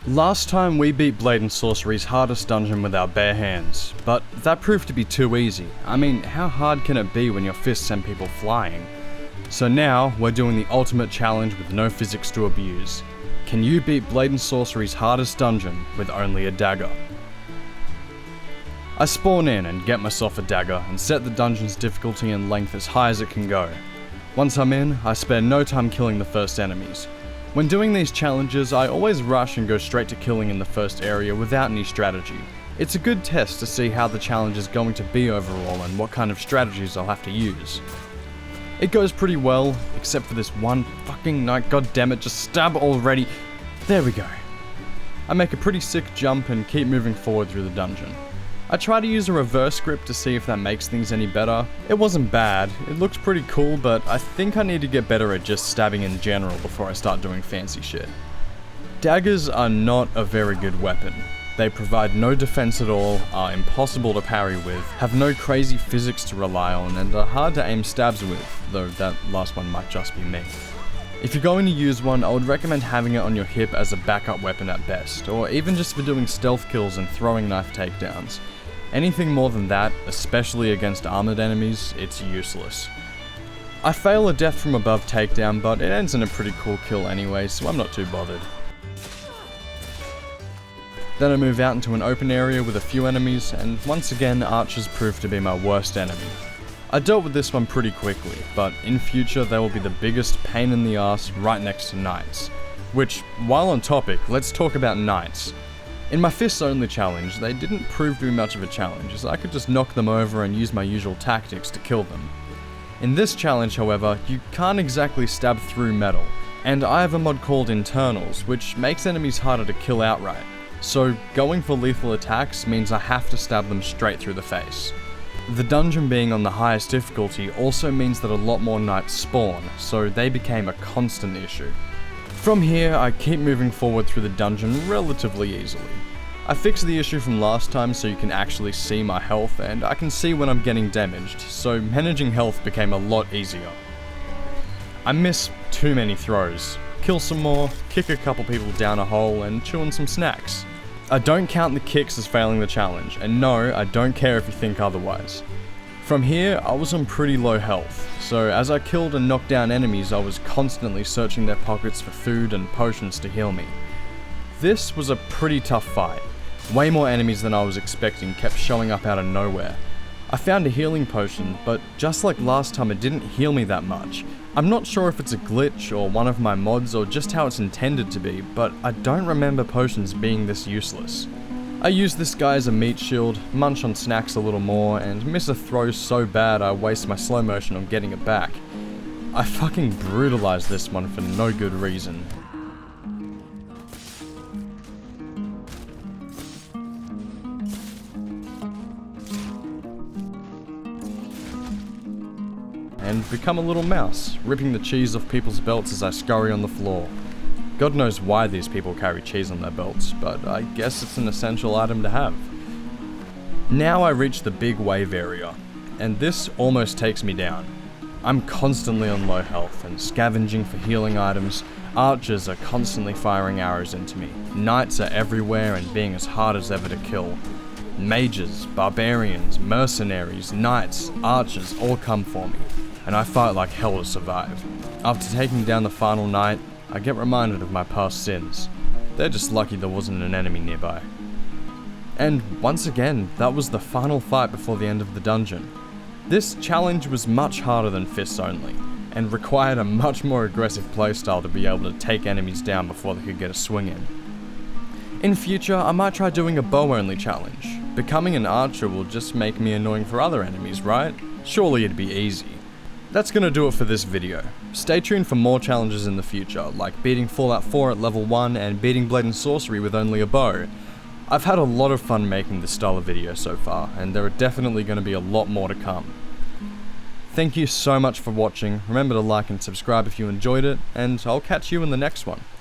Last time we beat Blade and Sorcery's hardest dungeon with our bare hands, but that proved to be too easy. I mean, how hard can it be when your fists send people flying? So now, we're doing the ultimate challenge with no physics to abuse. Can you beat Blade and Sorcery's hardest dungeon with only a dagger? I spawn in and get myself a dagger and set the dungeon's difficulty and length as high as it can go. Once I'm in, I spare no time killing the first enemies. When doing these challenges, I always rush and go straight to killing in the first area without any strategy. It's a good test to see how the challenge is going to be overall and what kind of strategies I'll have to use. It goes pretty well, except for this one fucking night, goddammit, just stab already. There we go. I make a pretty sick jump and keep moving forward through the dungeon. I try to use a reverse grip to see if that makes things any better. It wasn't bad, it looked pretty cool, but I think I need to get better at just stabbing in general before I start doing fancy shit. Daggers are not a very good weapon. They provide no defense at all, are impossible to parry with, have no crazy physics to rely on, and are hard to aim stabs with, though that last one might just be me. If you're going to use one, I would recommend having it on your hip as a backup weapon at best, or even just for doing stealth kills and throwing knife takedowns. Anything more than that, especially against armored enemies, it's useless. I fail a death from above takedown, but it ends in a pretty cool kill anyway, so I'm not too bothered. Then I move out into an open area with a few enemies, and once again archers prove to be my worst enemy. I dealt with this one pretty quickly, but in future they will be the biggest pain in the ass right next to knights. Which, while on topic, let's talk about knights. In my fists only challenge, they didn't prove to be much of a challenge, as I could just knock them over and use my usual tactics to kill them. In this challenge, however, you can't exactly stab through metal, and I have a mod called Internals, which makes enemies harder to kill outright. So going for lethal attacks means I have to stab them straight through the face. The dungeon being on the highest difficulty also means that a lot more knights spawn, so they became a constant issue. From here, I keep moving forward through the dungeon relatively easily. I fixed the issue from last time so you can actually see my health, and I can see when I'm getting damaged, so managing health became a lot easier. I miss too many throws. Kill some more, kick a couple people down a hole, and chew on some snacks. I don't count the kicks as failing the challenge, and no, I don't care if you think otherwise. From here, I was on pretty low health, so as I killed and knocked down enemies, I was constantly searching their pockets for food and potions to heal me. This was a pretty tough fight. Way more enemies than I was expecting kept showing up out of nowhere. I found a healing potion, but just like last time it didn't heal me that much. I'm not sure if it's a glitch or one of my mods or just how it's intended to be, but I don't remember potions being this useless. I use this guy as a meat shield, munch on snacks a little more, and miss a throw so bad I waste my slow motion on getting it back. I fucking brutalized this one for no good reason. And become a little mouse, ripping the cheese off people's belts as I scurry on the floor. God knows why these people carry cheese on their belts, but I guess it's an essential item to have. Now I reach the big wave area, and this almost takes me down. I'm constantly on low health and scavenging for healing items. Archers are constantly firing arrows into me. Knights are everywhere and being as hard as ever to kill. Mages, barbarians, mercenaries, knights, archers all come for me, and I fight like hell to survive. After taking down the final knight, I get reminded of my past sins. They're just lucky there wasn't an enemy nearby. And once again, that was the final fight before the end of the dungeon. This challenge was much harder than fists only, and required a much more aggressive playstyle to be able to take enemies down before they could get a swing in. In future, I might try doing a bow only challenge. Becoming an archer will just make me annoying for other enemies, right? Surely it'd be easy. That's gonna do it for this video. Stay tuned for more challenges in the future, like beating Fallout 4 at level 1 and beating Blade and Sorcery with only a bow. I've had a lot of fun making this style of video so far, and there are definitely gonna be a lot more to come. Thank you so much for watching, remember to like and subscribe if you enjoyed it, and I'll catch you in the next one.